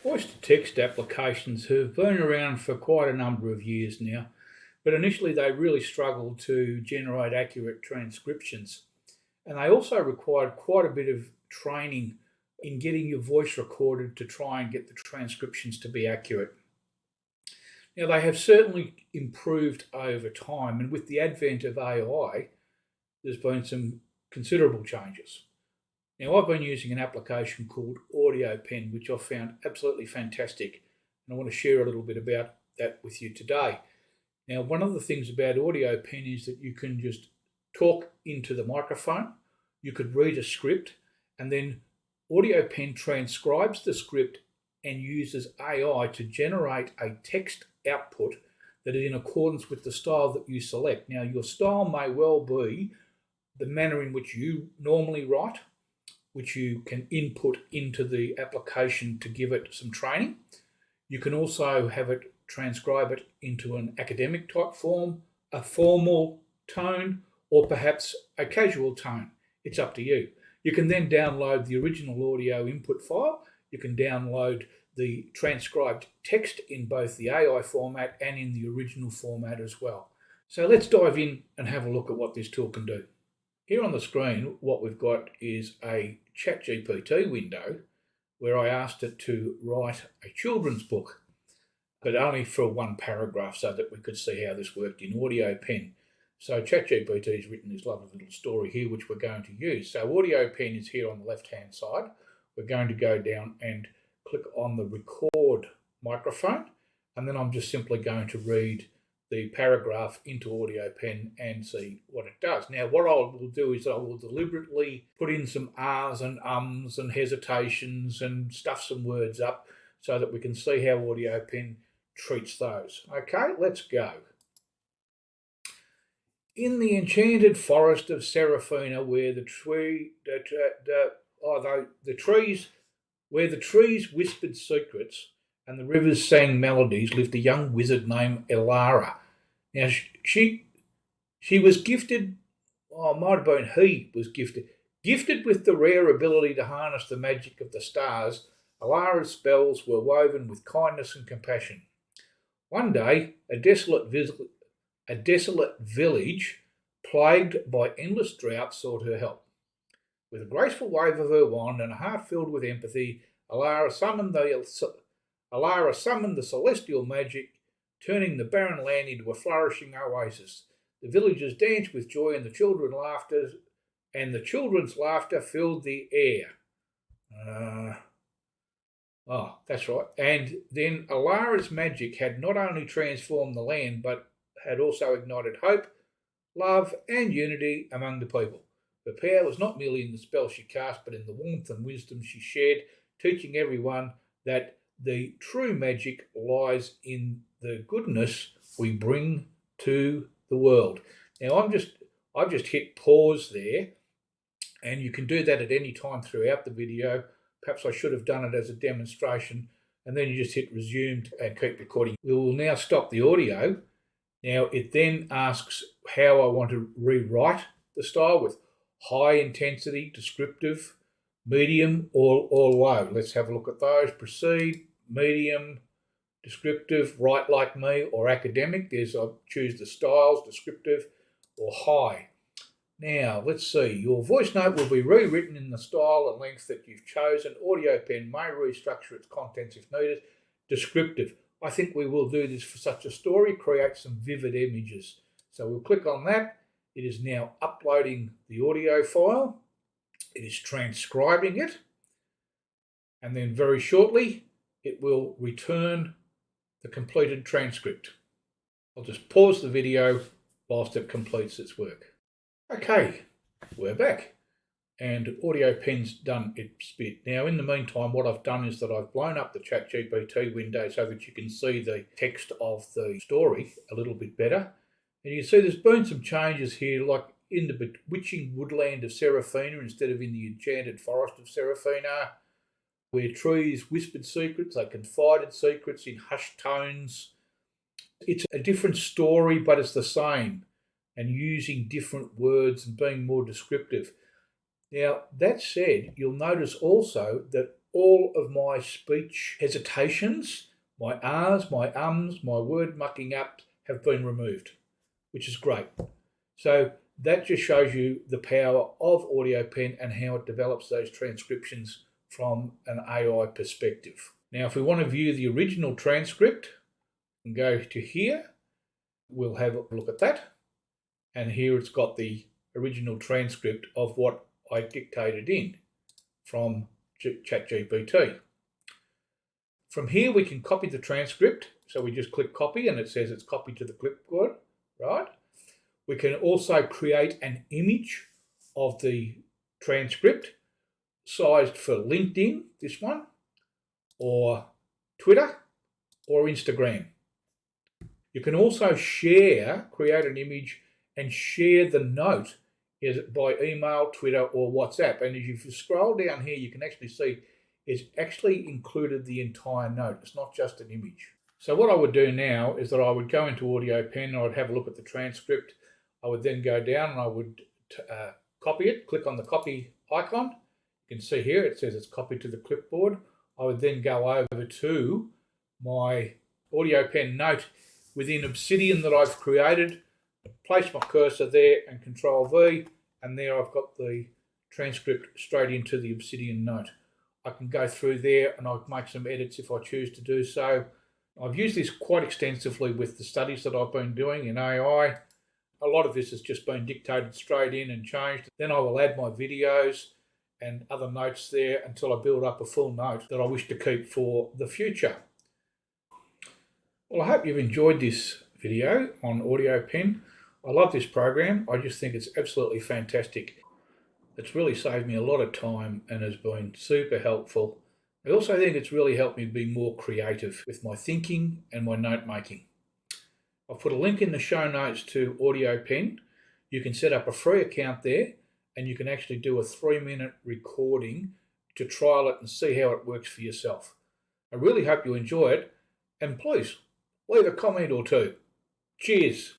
Voice-to-text applications have been around for quite a number of years now, but initially they really struggled to generate accurate transcriptions. And they also required quite a bit of training in getting your voice recorded to try and get the transcriptions to be accurate. Now, they have certainly improved over time, and with the advent of AI, there's been some considerable changes. Now, I've been using an application called AudioPen, which I've found absolutely fantastic, and I want to share a little bit about that with you today. Now, one of the things about AudioPen is that you can just talk into the microphone, you could read a script, and then AudioPen transcribes the script and uses AI to generate a text output that is in accordance with the style that you select. Now, your style may well be the manner in which you normally write, which you can input into the application to give it some training. You can also have it transcribe it into an academic type form, a formal tone, or perhaps a casual tone. It's up to you. You can then download the original audio input file. You can download the transcribed text in both the AI format and in the original format as well. So let's dive in and have a look at what this tool can do. Here on the screen, what we've got is a ChatGPT window where I asked it to write a children's book, but only for one paragraph so that we could see how this worked in AudioPen. So ChatGPT has written this lovely little story here, which we're going to use. So AudioPen is here on the left-hand side. We're going to go down and click on the record microphone, and then I'm just simply going to read the paragraph into AudioPen and see what it does. Now, what I will do is I will deliberately put in some ahs and ums and hesitations and stuff some words up so that we can see how AudioPen treats those. Okay, let's go. In the enchanted forest of Serafina, where the trees whispered secrets and the rivers sang melodies, lived a young wizard named Elara. Now, she was gifted, might have been he was gifted with the rare ability to harness the magic of the stars. Elara's spells were woven with kindness and compassion. One day, a desolate village, plagued by endless drought, sought her help. With a graceful wave of her wand and a heart filled with empathy, Elara summoned the celestial magic, turning the barren land into a flourishing oasis. The villagers danced with joy, and the children's laughter filled the air. That's right. And then Elara's magic had not only transformed the land, but had also ignited hope, love, and unity among the people. Her power was not merely in the spell she cast, but in the warmth and wisdom she shared, teaching everyone that the true magic lies in the goodness we bring to the world. Now, I've just hit pause there, and you can do that at any time throughout the video. Perhaps I should have done it as a demonstration, and then you just hit resume and keep recording. We will now stop the audio. Now, it then asks how I want to rewrite the style with high intensity, descriptive, medium, or low. Let's have a look at those. Proceed, medium, descriptive, write like me, or academic. I'll choose the styles, descriptive or high. Now, let's see. Your voice note will be rewritten in the style and length that you've chosen. AudioPen may restructure its contents if needed. Descriptive. I think we will do this for such a story, create some vivid images. So we'll click on that. It is now uploading the audio file. It is transcribing it. And then very shortly, it will return the completed transcript. I'll just pause the video whilst it completes its work. Okay, we're back. And AudioPen's done its bit. Now, in the meantime, what I've done is that I've blown up the ChatGPT window so that you can see the text of the story a little bit better. And you can see there's been some changes here, like in the bewitching woodland of Serafina instead of in the enchanted forest of Serafina, where trees whispered secrets, they confided secrets in hushed tones. It's a different story, but it's the same, and using different words and being more descriptive. Now, that said, you'll notice also that all of my speech hesitations, my R's, my ums, my word mucking up have been removed, which is great. So that just shows you the power of AudioPen and how it develops those transcriptions from an AI perspective. Now, if we want to view the original transcript, we can go to here. We'll have a look at that. And here it's got the original transcript of what I dictated in from ChatGPT. From here, we can copy the transcript. So we just click copy and it says it's copied to the clipboard, right? We can also create an image of the transcript sized for LinkedIn, this one, or Twitter, or Instagram. You can also create an image and share the note by email, Twitter, or WhatsApp. And if you scroll down here, you can actually see it's actually included the entire note. It's not just an image. So what I would do now is that I would go into AudioPen and I would have a look at the transcript. I would then go down and I would copy it, click on the copy icon. You can see here it says it's copied to the clipboard. I would then go over to my AudioPen note within Obsidian that I've created, place my cursor there and Control V, and there I've got the transcript straight into the Obsidian note. I can go through there and I'll make some edits if I choose to do so. I've used this quite extensively with the studies that I've been doing in AI. A lot of this has just been dictated straight in and changed. Then I will add my videos and other notes there until I build up a full note that I wish to keep for the future. Well, I hope you've enjoyed this video on AudioPen. I love this program. I just think it's absolutely fantastic. It's really saved me a lot of time and has been super helpful. I also think it's really helped me be more creative with my thinking and my note making. I've put a link in the show notes to AudioPen. You can set up a free account there and you can actually do a 3-minute recording to trial it and see how it works for yourself. I really hope you enjoy it, and please leave a comment or two. Cheers.